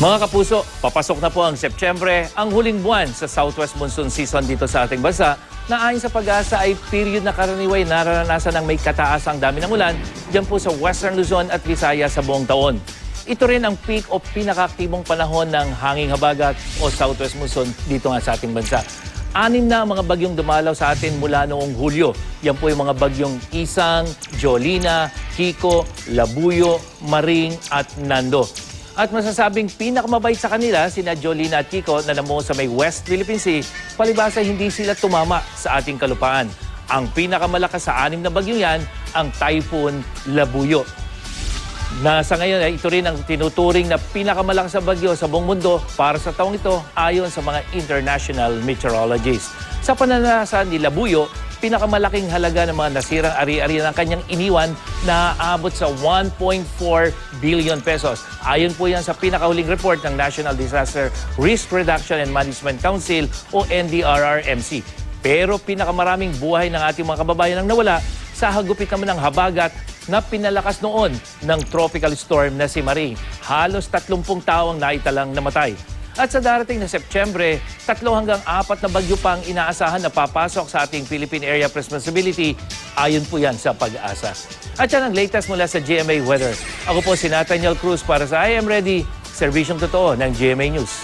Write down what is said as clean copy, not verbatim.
Mga kapuso, papasok na po ang Setyembre, ang huling buwan sa Southwest Monsoon Season dito sa ating bansa, na ayon sa pag-asa ay period na karaniway nararanasan ng may kataasang dami ng ulan dyan po sa Western Luzon at Visayas sa buong taon. Ito rin ang peak o pinakaaktibong panahon ng hanging habagat o Southwest Monsoon dito nga sa ating bansa. 6 na mga bagyong dumalaw sa atin mula noong Hulyo. Yan po yung mga bagyong Isang, Jolina, Kiko, Labuyo, Maring at Nando. At masasabing pinakamabait sa kanila, sina Jolina at Kiko na namuo sa may West Philippine Sea, palibasa hindi sila tumama sa ating kalupaan. Ang pinakamalakas sa 6 na bagyong yan, ang Typhoon Labuyo. Sa ngayon, ito rin ang tinuturing na pinakamalakas sa bagyo sa buong mundo para sa taong ito ayon sa mga international meteorologists. Sa pananalasan ni Labuyo, pinakamalaking halaga ng mga nasirang ari-ari ng kanyang iniwan na aabot sa 1.4 billion pesos. Ayon po yan sa pinakahuling report ng National Disaster Risk Reduction and Management Council o NDRRMC. Pero pinakamaraming buhay ng ating mga kababayan ang nawala sa hagupit naman ng habagat na pinalakas noon ng tropical storm na si Maring. Halos 30 tao ang naitalang namatay. At sa darating na Setyembre, 3 hanggang 4 na bagyo pang inaasahan na papasok sa ating Philippine Area of Responsibility. Ayon po yan sa pag-asa. At yan ang latest mula sa GMA Weather. Ako po si Nathaniel Cruz para sa I Am Ready, serbisyong totoo ng GMA News.